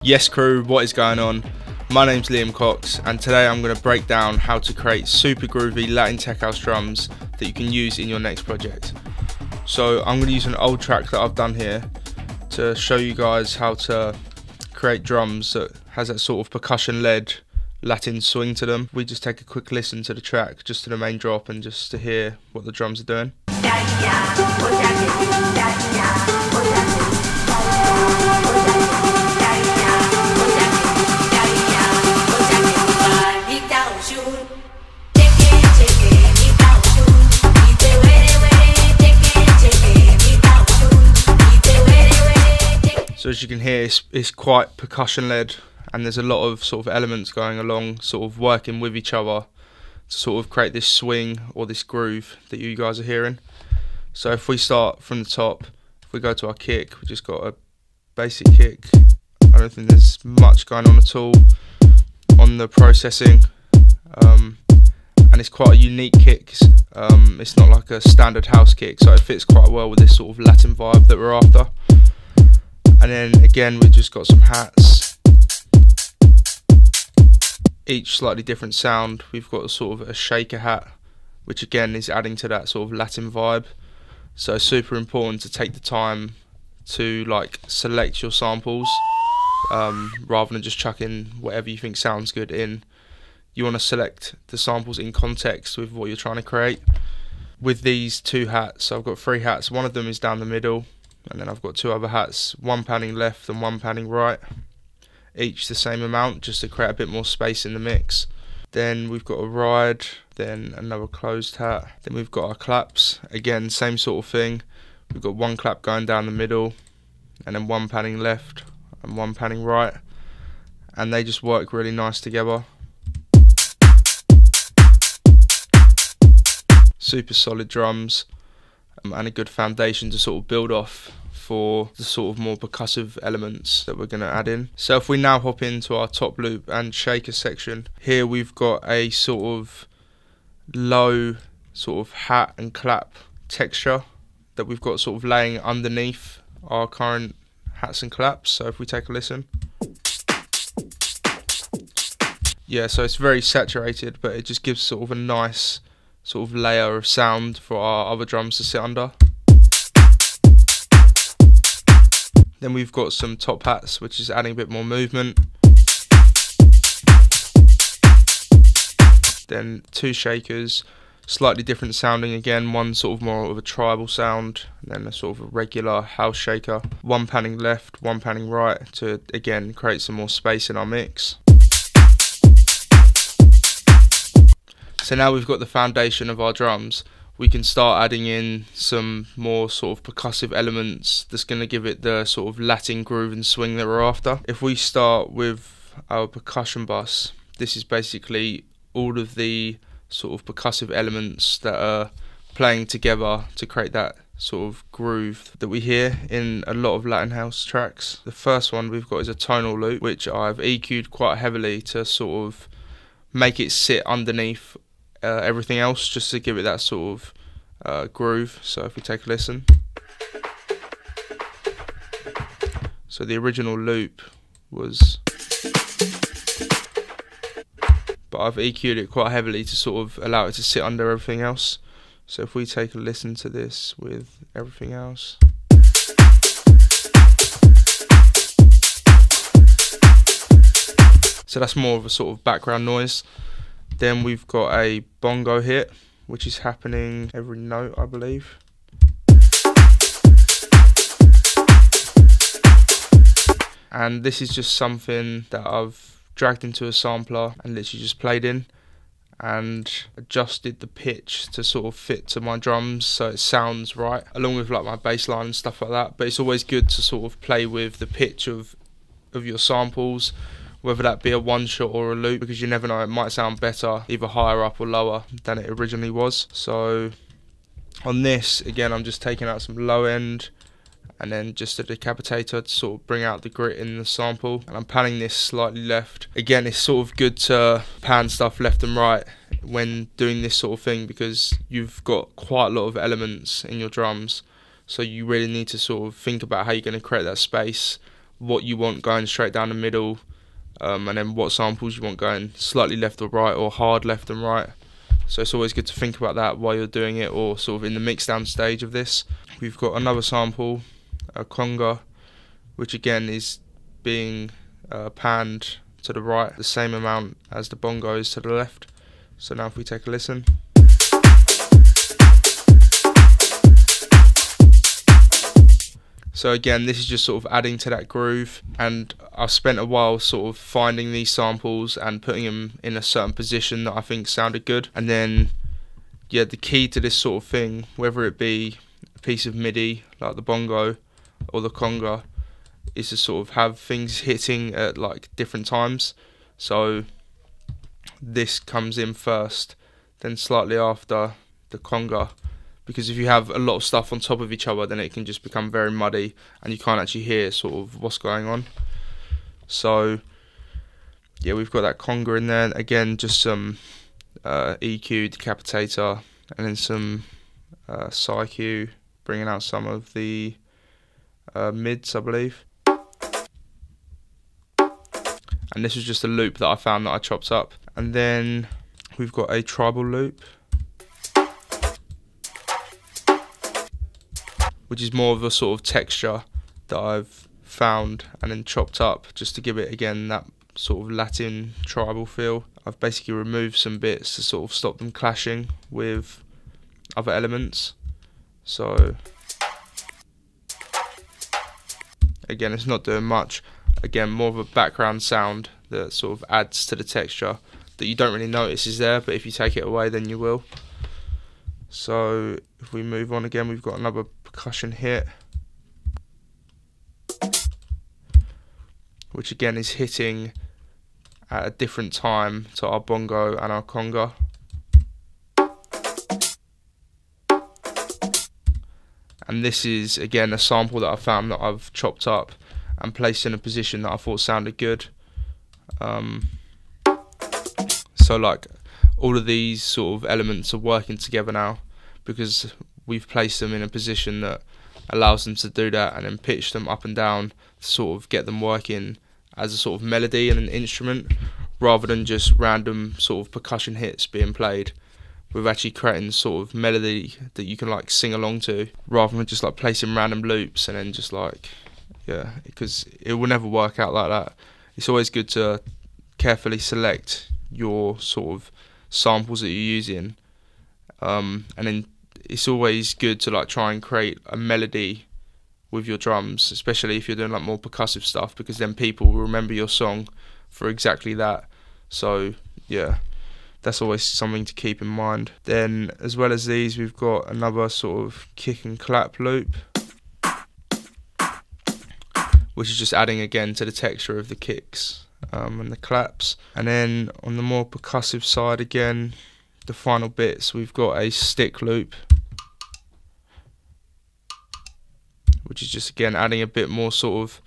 Yes crew, what is going on? My name's Liam Cox and today I'm going to break down how to create super groovy Latin tech house drums that you can use in your next project. So I'm going to use an old track that I've done here to show you guys how to create drums that has that sort of percussion led Latin swing to them. We just take a quick listen to the track, just to the main drop and just to hear what the drums are doing. So as you can hear, it's quite percussion led and there's a lot of sort of elements going along, sort of working with each other to sort of create this swing or this groove that you guys are hearing. So if we start from the top, if we go to our kick, we just got a basic kick. I don't think there's much going on at all on the processing, and it's quite a unique kick. It's not like a standard house kick, so it fits quite well with this sort of Latin vibe that we're after. And then again we've just got some hats, each slightly different sound. We've got a sort of a shaker hat, which again is adding to that sort of Latin vibe. So super important to take the time to like select your samples, rather than just chucking whatever you think sounds good in. You want to select the samples in context with what you're trying to create. With these two hats, so I've got three hats, one of them is down the middle, and then I've got two other hats, one panning left and one panning right, each the same amount, just to create a bit more space in the mix. Then we've got a ride, then another closed hat, then we've got our claps, again same sort of thing. We've got one clap going down the middle, and then one panning left and one panning right, and they just work really nice together. Super solid drums, and a good foundation to sort of build off for the sort of more percussive elements that we're going to add in. So if we now hop into our top loop and shaker section, here we've got a sort of low sort of hat and clap texture that we've got sort of laying underneath our current hats and claps. So if we take a listen, yeah, so it's very saturated, but it just gives sort of a nice sort of layer of sound for our other drums to sit under. Then we've got some top hats, which is adding a bit more movement. Then two shakers, slightly different sounding again, one sort of more of a tribal sound, and then a sort of a regular house shaker. One panning left, one panning right, to again create some more space in our mix. So now we've got the foundation of our drums, we can start adding in some more sort of percussive elements that's going to give it the sort of Latin groove and swing that we're after. If we start with our percussion bus, this is basically all of the sort of percussive elements that are playing together to create that sort of groove that we hear in a lot of Latin house tracks. The first one we've got is a tonal loop, which I've EQ'd quite heavily to sort of make it sit underneath everything else, just to give it that sort of groove. So if we take a listen, so the original loop was, but I've EQ'd it quite heavily to sort of allow it to sit under everything else. So if we take a listen to this with everything else, so that's more of a sort of background noise. Then we've got a bongo hit, which is happening every note, I believe. And this is just something that I've dragged into a sampler and literally just played in and adjusted the pitch to sort of fit to my drums so it sounds right, along with like my bass line and stuff like that. But it's always good to sort of play with the pitch of your samples, whether that be a one shot or a loop, because you never know, it might sound better either higher up or lower than it originally was. So on this, again, I'm just taking out some low end and then just a decapitator to sort of bring out the grit in the sample, and I'm panning this slightly left. Again, it's sort of good to pan stuff left and right when doing this sort of thing, because you've got quite a lot of elements in your drums, so you really need to sort of think about how you're going to create that space what you want going straight down the middle, and then what samples you want going slightly left or right, or hard left and right. So it's always good to think about that while you're doing it, or sort of in the mix down stage of this. We've got another sample, a conga, which again is being panned to the right, the same amount as the bongo is to the left. So now if we take a listen. So again, this is just sort of adding to that groove, and I've spent a while sort of finding these samples and putting them in a certain position that I think sounded good. And then, yeah, the key to this sort of thing, whether it be a piece of MIDI like the bongo or the conga, is to sort of have things hitting at like different times. So this comes in first, then slightly after the conga. Because if you have a lot of stuff on top of each other, then it can just become very muddy and you can't actually hear sort of what's going on. So yeah, we've got that conga in there. Again, just some EQ, decapitator, and then some SciQ, bringing out some of the mids, I believe. And this was just a loop that I found that I chopped up. And then we've got a tribal loop, which is more of a sort of texture that I've found and then chopped up just to give it again that sort of Latin tribal feel. I've basically removed some bits to sort of stop them clashing with other elements. So again, it's not doing much. Again, more of a background sound that sort of adds to the texture that you don't really notice is there, but if you take it away then you will. So if we move on again, we've got another percussion hit, which again is hitting at a different time to our bongo and our conga. And this is again a sample that I found that I've chopped up and placed in a position that I thought sounded good. So like all of these sort of elements are working together now, because we've placed them in a position that allows them to do that, and then pitch them up and down to sort of get them working as a sort of melody and an instrument, rather than just random sort of percussion hits being played. We're actually creating sort of melody that you can like sing along to, rather than just like placing random loops and then just like, yeah, because it will never work out like that. It's always good to carefully select your sort of samples that you're using, and then it's always good to like try and create a melody with your drums, especially if you're doing like more percussive stuff, because then people will remember your song for exactly that. So yeah, that's always something to keep in mind. Then as well as these, we've got another sort of kick and clap loop, which is just adding again to the texture of the kicks and the claps. And then on the more percussive side again, the final bits, we've got a stick loop, which is just again adding a bit more sort of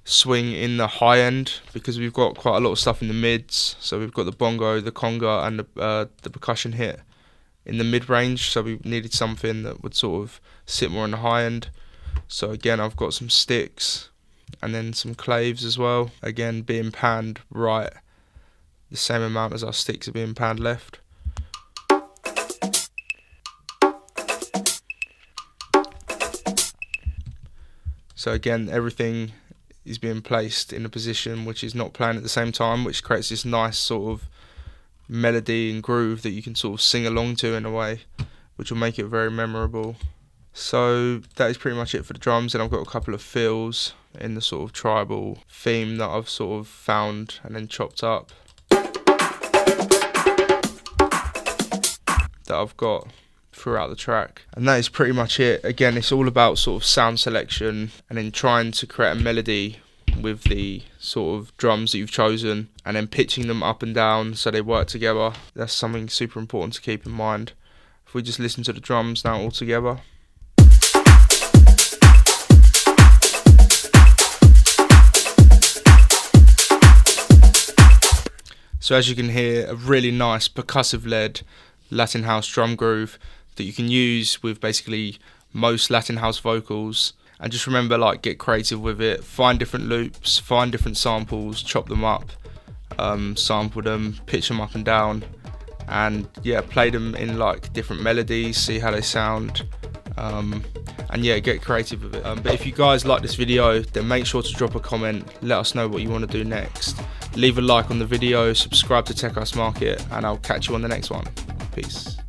swing in the high end, because we've got quite a lot of stuff in the mids. So we've got the bongo, the conga, and the percussion hit in the mid range, so we needed something that would sort of sit more in the high end. So again, I've got some sticks and then some claves as well, again being panned right, the same amount as our sticks are being panned left. So again, everything is being placed in a position which is not playing at the same time, which creates this nice sort of melody and groove that you can sort of sing along to in a way, which will make it very memorable. So that is pretty much it for the drums, and I've got a couple of fills in the sort of tribal theme that I've sort of found and then chopped up, that I've got throughout the track. And that is pretty much it. Again, it's all about sort of sound selection and then trying to create a melody with the sort of drums that you've chosen, and then pitching them up and down so they work together. That's something super important to keep in mind. If we just listen to the drums now all together. So as you can hear, a really nice percussive led Latin house drum groove that you can use with basically most Latin house vocals, And just remember, like, get creative with it, find different loops, find different samples, chop them up, sample them, pitch them up and down, and yeah, play them in like different melodies, see how they sound, and yeah, get creative with it. But if you guys like this video, then make sure to drop a comment, let us know what you want to do next, leave a like on the video, subscribe to Tech House Market, and I'll catch you on the next one. Peace.